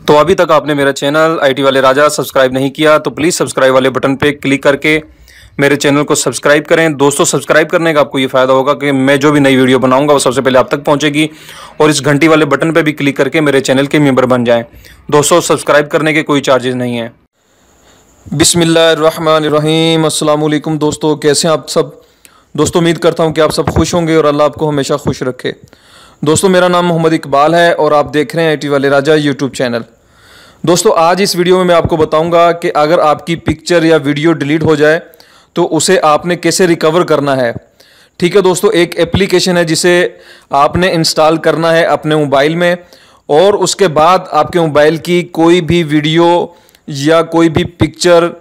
तो अभी तक आपने मेरा चैनल आईटी वाले राजा सब्सक्राइब नहीं किया तो प्लीज़ सब्सक्राइब वाले बटन पे क्लिक करके मेरे चैनल को सब्सक्राइब करें। दोस्तों, सब्सक्राइब करने का आपको ये फ़ायदा होगा कि मैं जो भी नई वीडियो बनाऊंगा वो सबसे पहले आप तक पहुंचेगी, और इस घंटी वाले बटन पे भी क्लिक करके मेरे चैनल के मेंबर बन जाएं। दोस्तों, सब्सक्राइब करने के कोई चार्जेस नहीं हैं। बिस्मिल्लाहिर्रहमानिर्रहीम। अस्सलाम वालेकुम दोस्तों, कैसे हैं आप सब। दोस्तों, उम्मीद करता हूँ कि आप सब खुश होंगे और अल्लाह आपको हमेशा खुश रखे। दोस्तों, मेरा नाम मोहम्मद इकबाल है और आप देख रहे हैं आईटी वाले राजा यूट्यूब चैनल। दोस्तों, आज इस वीडियो में मैं आपको बताऊंगा कि अगर आपकी पिक्चर या वीडियो डिलीट हो जाए तो उसे आपने कैसे रिकवर करना है। ठीक है दोस्तों, एक एप्लीकेशन है जिसे आपने इंस्टॉल करना है अपने मोबाइल में, और उसके बाद आपके मोबाइल की कोई भी वीडियो या कोई भी पिक्चर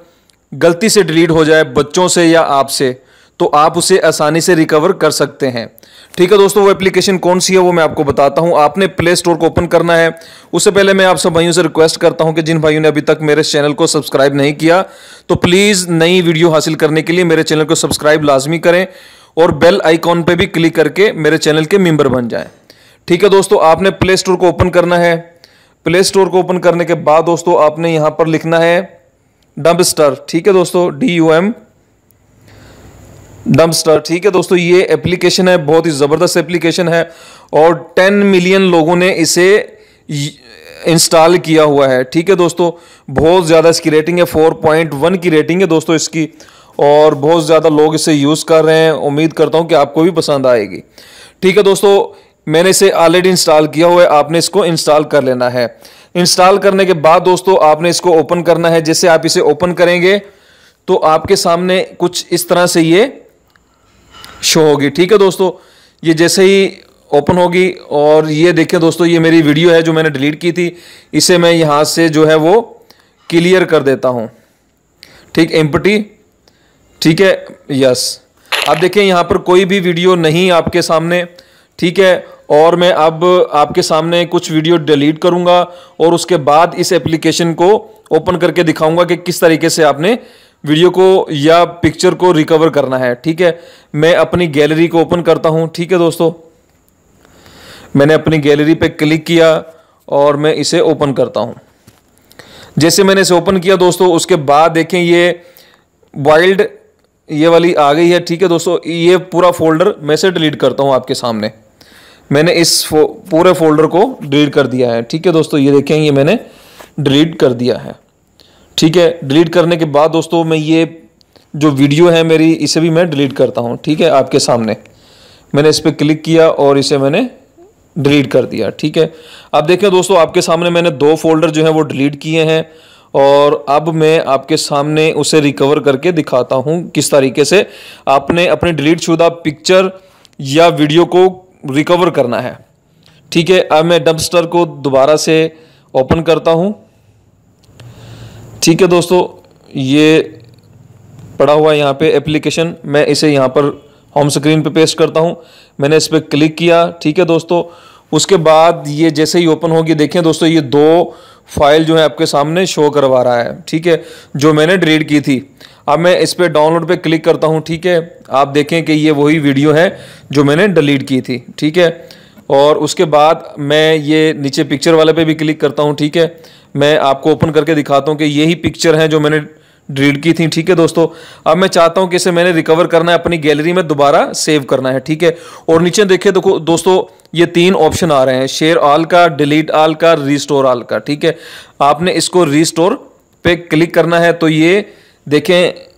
गलती से डिलीट हो जाए बच्चों से या आपसे, तो आप उसे आसानी से रिकवर कर सकते हैं। ठीक है दोस्तों, वो एप्लीकेशन कौन सी है वो मैं आपको बताता हूं। आपने प्ले स्टोर को ओपन करना है। उससे पहले मैं आप सब भाइयों से रिक्वेस्ट करता हूं कि जिन भाइयों ने अभी तक मेरे चैनल को सब्सक्राइब नहीं किया तो प्लीज़ नई वीडियो हासिल करने के लिए मेरे चैनल को सब्सक्राइब लाजमी करें और बेल आइकॉन पर भी क्लिक करके मेरे चैनल के मेंबर बन जाएं। ठीक है दोस्तों, आपने प्ले स्टोर को ओपन करना है। प्ले स्टोर को ओपन करने के बाद दोस्तों आपने यहां पर लिखना है डम्बस्टर। ठीक है दोस्तों, DUM डम्बस्टर। ठीक है दोस्तों, ये एप्लीकेशन है, बहुत ही ज़बरदस्त एप्लीकेशन है और 10 मिलियन लोगों ने इसे इंस्टॉल किया हुआ है। ठीक है दोस्तों, बहुत ज़्यादा इसकी रेटिंग है, 4.1 की रेटिंग है दोस्तों इसकी, और बहुत ज़्यादा लोग इसे यूज़ कर रहे हैं। उम्मीद करता हूँ कि आपको भी पसंद आएगी। ठीक है दोस्तों, मैंने इसे ऑलरेडी इंस्टॉल किया हुआ है, आपने इसको इंस्टॉल कर लेना है। इंस्टॉल करने के बाद दोस्तों आपने इसको ओपन करना है। जैसे आप इसे ओपन करेंगे तो आपके सामने कुछ इस तरह से ये शो होगी। ठीक है दोस्तों, ये जैसे ही ओपन होगी, और ये देखिए दोस्तों, ये मेरी वीडियो है जो मैंने डिलीट की थी, इसे मैं यहाँ से जो है वो क्लियर कर देता हूँ। ठीक, एम्प्टी। ठीक है, यस। आप देखें यहाँ पर कोई भी वीडियो नहीं आपके सामने। ठीक है, और मैं अब आपके सामने कुछ वीडियो डिलीट करूँगा और उसके बाद इस एप्लीकेशन को ओपन करके दिखाऊँगा कि किस तरीके से आपने वीडियो को या पिक्चर को रिकवर करना है। ठीक है, मैं अपनी गैलरी को ओपन करता हूं। ठीक है दोस्तों, मैंने अपनी गैलरी पे क्लिक किया और मैं इसे ओपन करता हूं। जैसे मैंने इसे ओपन किया दोस्तों, उसके बाद देखें ये वाइल्ड ये वाली आ गई है। ठीक है दोस्तों, ये पूरा फोल्डर मैं इसे डिलीट करता हूं आपके सामने। मैंने इस पूरे फोल्डर को डिलीट कर दिया है। ठीक है दोस्तों, ये देखें, ये मैंने डिलीट कर दिया है। ठीक है, डिलीट करने के बाद दोस्तों मैं ये जो वीडियो है मेरी, इसे भी मैं डिलीट करता हूँ। ठीक है, आपके सामने मैंने इस पर क्लिक किया और इसे मैंने डिलीट कर दिया। ठीक है, अब देखें दोस्तों, आपके सामने मैंने 2 फोल्डर जो हैं वो डिलीट किए हैं, और अब मैं आपके सामने उसे रिकवर करके दिखाता हूँ किस तरीके से आपने अपनी डिलीट शुदा पिक्चर या वीडियो को रिकवर करना है। ठीक है, अब मैं डम्बस्टर को दोबारा से ओपन करता हूँ। ठीक है दोस्तों, ये पड़ा हुआ यहाँ पे एप्लीकेशन, मैं इसे यहाँ पर होम स्क्रीन पे पेस्ट करता हूँ। मैंने इस पर क्लिक किया। ठीक है दोस्तों, उसके बाद ये जैसे ही ओपन होगी, देखें दोस्तों, ये 2 फाइल जो है आपके सामने शो करवा रहा है। ठीक है, जो मैंने डिलीट की थी। अब मैं इस पर डाउनलोड पे क्लिक करता हूँ। ठीक है, आप देखें कि ये वही वीडियो है जो मैंने डिलीट की थी। ठीक है, और उसके बाद मैं ये नीचे पिक्चर वाले पे भी क्लिक करता हूँ। ठीक है, मैं आपको ओपन करके दिखाता हूँ कि यही पिक्चर है जो मैंने डिलीट की थी। ठीक है दोस्तों, अब मैं चाहता हूँ कि इसे मैंने रिकवर करना है, अपनी गैलरी में दोबारा सेव करना है। ठीक है, और नीचे देखिए देखो दोस्तों, ये 3 ऑप्शन आ रहे हैं, शेयर ऑल का, डिलीट ऑल का, रिस्टोर ऑल का। ठीक है, आपने इसको रिस्टोर पे क्लिक करना है तो ये देखें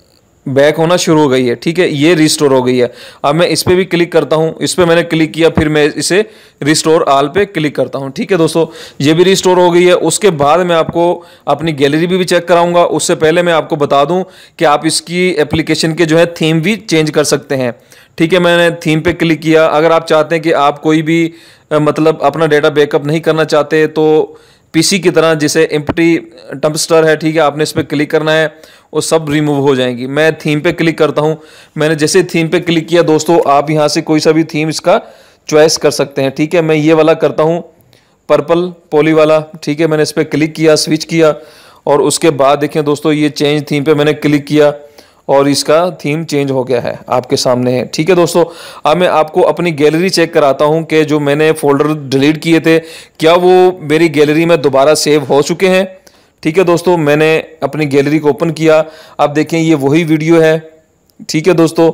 बैक होना शुरू हो गई है। ठीक है, ये रिस्टोर हो गई है। अब मैं इस पर भी क्लिक करता हूँ, इस पर मैंने क्लिक किया, फिर मैं इसे रिस्टोर ऑल पे क्लिक करता हूँ। ठीक है दोस्तों, ये भी रिस्टोर हो गई है। उसके बाद मैं आपको अपनी गैलरी भी चेक कराऊंगा। उससे पहले मैं आपको बता दूं कि आप इसकी एप्लीकेशन के जो है थीम भी चेंज कर सकते हैं। ठीक है, मैंने थीम पे क्लिक किया। अगर आप चाहते हैं कि आप कोई भी मतलब अपना डेटा बैकअप नहीं करना चाहते तो पीसी की तरह जैसे एम्प्टी डम्बस्टर है, ठीक है, आपने इस पर क्लिक करना है, वो सब रिमूव हो जाएंगी। मैं थीम पे क्लिक करता हूँ। मैंने जैसे थीम पे क्लिक किया दोस्तों, आप यहाँ से कोई सा भी थीम इसका चॉइस कर सकते हैं। ठीक है, मैं ये वाला करता हूँ, पर्पल पॉली वाला। ठीक है, मैंने इस पर क्लिक किया, स्विच किया, और उसके बाद देखें दोस्तों, ये चेंज थीम पे मैंने क्लिक किया और इसका थीम चेंज हो गया है, आपके सामने है। ठीक है दोस्तों, अब मैं आपको अपनी गैलरी चेक कराता हूं कि जो मैंने फोल्डर डिलीट किए थे क्या वो मेरी गैलरी में दोबारा सेव हो चुके हैं। ठीक है दोस्तों, मैंने अपनी गैलरी को ओपन किया, अब देखें ये वही वीडियो है। ठीक है दोस्तों,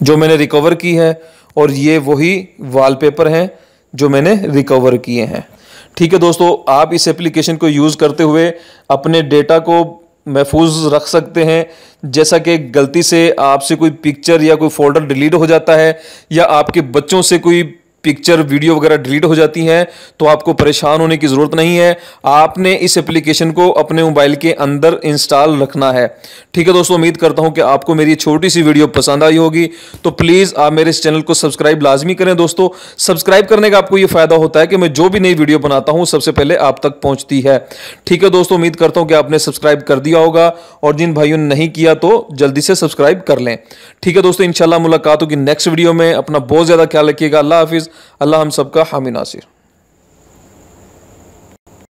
जो मैंने रिकवर की है, और ये वही वॉलपेपर हैं जो मैंने रिकवर किए हैं। ठीक है दोस्तों, आप इस एप्लीकेशन को यूज़ करते हुए अपने डेटा को महफूज रख सकते हैं। जैसा कि गलती से आपसे कोई पिक्चर या कोई फोल्डर डिलीट हो जाता है, या आपके बच्चों से कोई पिक्चर वीडियो वगैरह डिलीट हो जाती हैं, तो आपको परेशान होने की ज़रूरत नहीं है। आपने इस एप्लीकेशन को अपने मोबाइल के अंदर इंस्टॉल रखना है। ठीक है दोस्तों, उम्मीद करता हूं कि आपको मेरी छोटी सी वीडियो पसंद आई होगी। तो प्लीज़ आप मेरे इस चैनल को सब्सक्राइब लाजमी करें दोस्तों। सब्सक्राइब करने का आपको ये फ़ायदा होता है कि मैं जो भी नई वीडियो बनाता हूं सबसे पहले आप तक पहुंचती है। ठीक है दोस्तों, उम्मीद करता हूं कि आपने सब्सक्राइब कर दिया होगा, और जिन भाइयों ने नहीं किया तो जल्दी से सब्सक्राइब कर लें। ठीक है दोस्तों, इंशाल्लाह मुलाकात होगी नेक्स्ट वीडियो में। अपना बहुत ज़्यादा ख्याल रखिएगा। अल्लाह हाफिज़। अल्लाह हम सबका हामी नासिर।